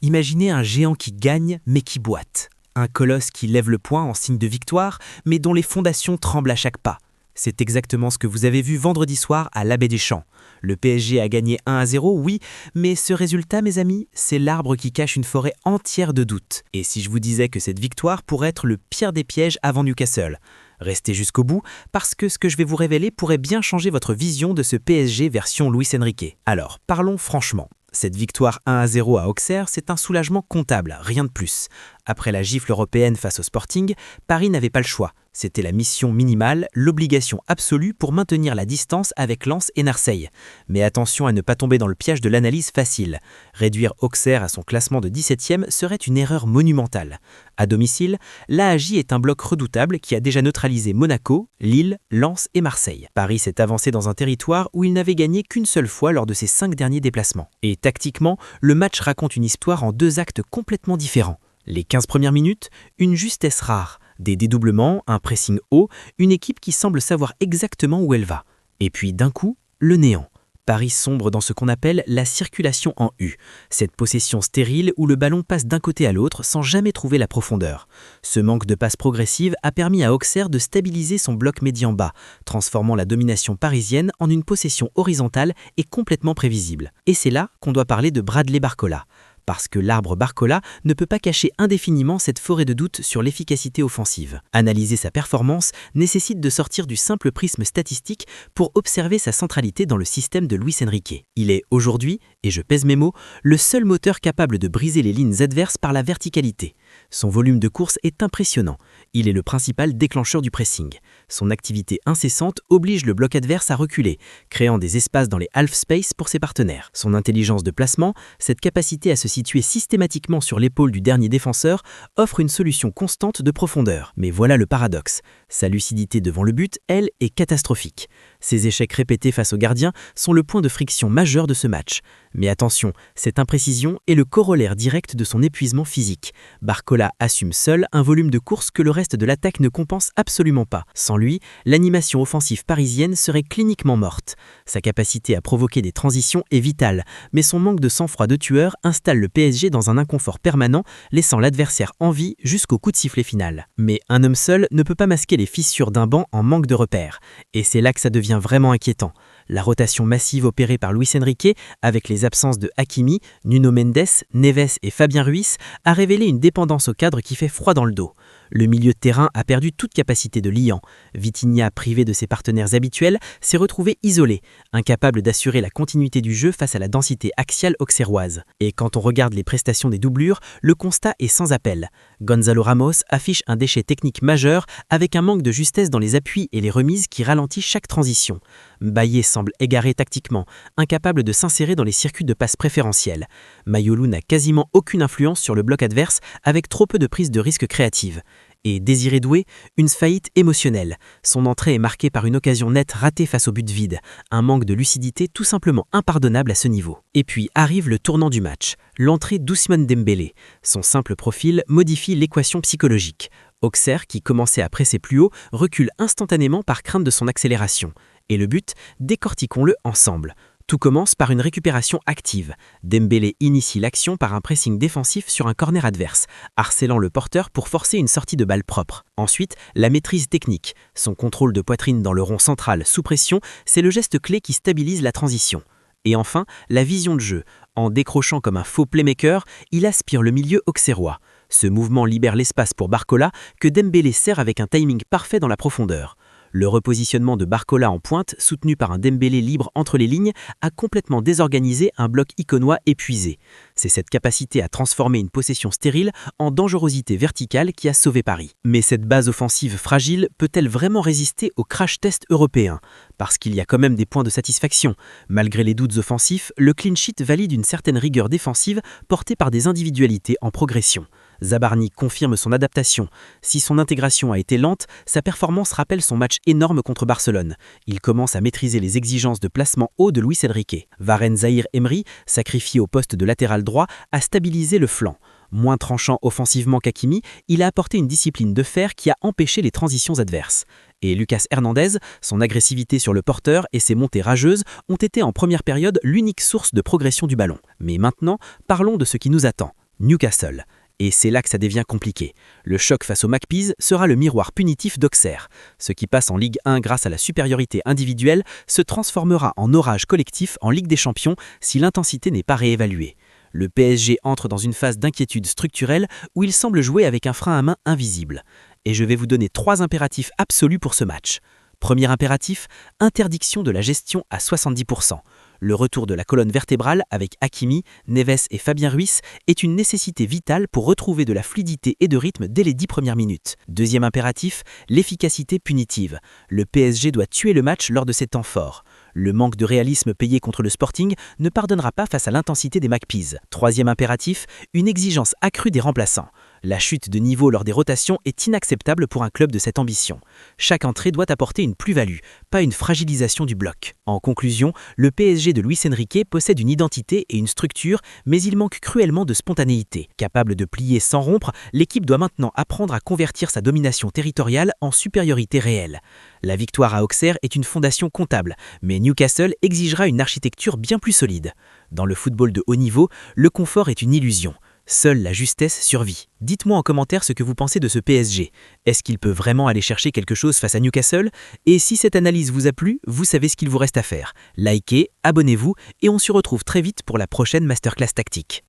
Imaginez un géant qui gagne mais qui boite. Un colosse qui lève le poing en signe de victoire mais dont les fondations tremblent à chaque pas. C'est exactement ce que vous avez vu vendredi soir à l'Abbé des Champs. Le PSG a gagné 1-0, oui, mais ce résultat, mes amis, c'est l'arbre qui cache une forêt entière de doutes. Et si je vous disais que cette victoire pourrait être le pire des pièges avant Newcastle? Restez jusqu'au bout, parce que ce que je vais vous révéler pourrait bien changer votre vision de ce PSG version Luis Enrique. Alors, parlons franchement. Cette victoire 1-0 à Auxerre, c'est un soulagement comptable, rien de plus. Après la gifle européenne face au Sporting, Paris n'avait pas le choix. C'était la mission minimale, l'obligation absolue pour maintenir la distance avec Lens et Marseille. Mais attention à ne pas tomber dans le piège de l'analyse facile. Réduire Auxerre à son classement de 17e serait une erreur monumentale. À domicile, l'AJ est un bloc redoutable qui a déjà neutralisé Monaco, Lille, Lens et Marseille. Paris s'est avancé dans un territoire où il n'avait gagné qu'une seule fois lors de ses 5 derniers déplacements. Et tactiquement, le match raconte une histoire en 2 actes complètement différents. Les 15 premières minutes, une justesse rare, des dédoublements, un pressing haut, une équipe qui semble savoir exactement où elle va. Et puis d'un coup, le néant. Paris sombre dans ce qu'on appelle la circulation en U, cette possession stérile où le ballon passe d'un côté à l'autre sans jamais trouver la profondeur. Ce manque de passe progressive a permis à Auxerre de stabiliser son bloc médian bas, transformant la domination parisienne en une possession horizontale et complètement prévisible. Et c'est là qu'on doit parler de Bradley Barcola. Parce que l'arbre Barcola ne peut pas cacher indéfiniment cette forêt de doutes sur l'efficacité offensive. Analyser sa performance nécessite de sortir du simple prisme statistique pour observer sa centralité dans le système de Luis Enrique. Il est aujourd'hui, et je pèse mes mots, le seul moteur capable de briser les lignes adverses par la verticalité. Son volume de course est impressionnant. Il est le principal déclencheur du pressing. Son activité incessante oblige le bloc adverse à reculer, créant des espaces dans les half space pour ses partenaires. Son intelligence de placement, cette capacité à se situé systématiquement sur l'épaule du dernier défenseur, offre une solution constante de profondeur. Mais voilà le paradoxe. Sa lucidité devant le but, elle, est catastrophique. Ses échecs répétés face au gardien sont le point de friction majeur de ce match. Mais attention, cette imprécision est le corollaire direct de son épuisement physique. Barcola assume seul un volume de course que le reste de l'attaque ne compense absolument pas. Sans lui, l'animation offensive parisienne serait cliniquement morte. Sa capacité à provoquer des transitions est vitale, mais son manque de sang-froid de tueur installe le PSG dans un inconfort permanent, laissant l'adversaire en vie jusqu'au coup de sifflet final. Mais un homme seul ne peut pas masquer les fissures d'un banc en manque de repères. Et c'est là que ça devient vraiment inquiétant. La rotation massive opérée par Luis Enrique, avec les absences de Hakimi, Nuno Mendes, Neves et Fabien Ruiz, a révélé une dépendance au cadre qui fait froid dans le dos. Le milieu de terrain a perdu toute capacité de liant. Vitinha, privé de ses partenaires habituels, s'est retrouvé isolé, incapable d'assurer la continuité du jeu face à la densité axiale auxerroise. Et quand on regarde les prestations des doublures, le constat est sans appel. Gonzalo Ramos affiche un déchet technique majeur avec un manque de justesse dans les appuis et les remises qui ralentit chaque transition. Mbaye semble égaré tactiquement, incapable de s'insérer dans les circuits de passe préférentiels. Mayolu n'a quasiment aucune influence sur le bloc adverse avec trop peu de prise de risque créative. Et Désiré Doué, une faillite émotionnelle. Son entrée est marquée par une occasion nette ratée face au but vide, un manque de lucidité tout simplement impardonnable à ce niveau. Et puis arrive le tournant du match, l'entrée d'Ousmane Dembélé. Son simple profil modifie l'équation psychologique. Auxerre, qui commençait à presser plus haut, recule instantanément par crainte de son accélération. Et le but, décortiquons-le ensemble. Tout commence par une récupération active. Dembélé initie l'action par un pressing défensif sur un corner adverse, harcelant le porteur pour forcer une sortie de balle propre. Ensuite, la maîtrise technique. Son contrôle de poitrine dans le rond central sous pression, c'est le geste clé qui stabilise la transition. Et enfin, la vision de jeu. En décrochant comme un faux playmaker, il aspire le milieu auxerrois. Ce mouvement libère l'espace pour Barcola que Dembélé sert avec un timing parfait dans la profondeur. Le repositionnement de Barcola en pointe, soutenu par un Dembélé libre entre les lignes, a complètement désorganisé un bloc iconois épuisé. C'est cette capacité à transformer une possession stérile en dangerosité verticale qui a sauvé Paris. Mais cette base offensive fragile peut-elle vraiment résister au crash test européen? Parce qu'il y a quand même des points de satisfaction. Malgré les doutes offensifs, le clean sheet valide une certaine rigueur défensive portée par des individualités en progression. Zabarni confirme son adaptation. Si son intégration a été lente, sa performance rappelle son match énorme contre Barcelone. Il commence à maîtriser les exigences de placement haut de Luis Enrique. Warren Zahir-Emery, sacrifié au poste de latéral droit, a stabilisé le flanc. Moins tranchant offensivement qu'Hakimi, il a apporté une discipline de fer qui a empêché les transitions adverses. Et Lucas Hernandez, son agressivité sur le porteur et ses montées rageuses ont été en première période l'unique source de progression du ballon. Mais maintenant, parlons de ce qui nous attend. Newcastle. Et c'est là que ça devient compliqué. Le choc face aux Magpies sera le miroir punitif d'Auxerre. Ce qui passe en Ligue 1 grâce à la supériorité individuelle se transformera en orage collectif en Ligue des Champions si l'intensité n'est pas réévaluée. Le PSG entre dans une phase d'inquiétude structurelle où il semble jouer avec un frein à main invisible. Et je vais vous donner 3 impératifs absolus pour ce match. Premier impératif, interdiction de la gestion à 70%. Le retour de la colonne vertébrale avec Hakimi, Neves et Fabien Ruiz est une nécessité vitale pour retrouver de la fluidité et de rythme dès les 10 premières minutes. Deuxième impératif, l'efficacité punitive. Le PSG doit tuer le match lors de ces temps forts. Le manque de réalisme payé contre le Sporting ne pardonnera pas face à l'intensité des Magpies. Troisième impératif, une exigence accrue des remplaçants. La chute de niveau lors des rotations est inacceptable pour un club de cette ambition. Chaque entrée doit apporter une plus-value, pas une fragilisation du bloc. En conclusion, le PSG de Luis Enrique possède une identité et une structure, mais il manque cruellement de spontanéité. Capable de plier sans rompre, l'équipe doit maintenant apprendre à convertir sa domination territoriale en supériorité réelle. La victoire à Auxerre est une fondation comptable, mais Newcastle exigera une architecture bien plus solide. Dans le football de haut niveau, le confort est une illusion. Seule la justesse survit. Dites-moi en commentaire ce que vous pensez de ce PSG. Est-ce qu'il peut vraiment aller chercher quelque chose face à Newcastle? Et si cette analyse vous a plu, vous savez ce qu'il vous reste à faire. Likez, abonnez-vous et on se retrouve très vite pour la prochaine masterclass tactique.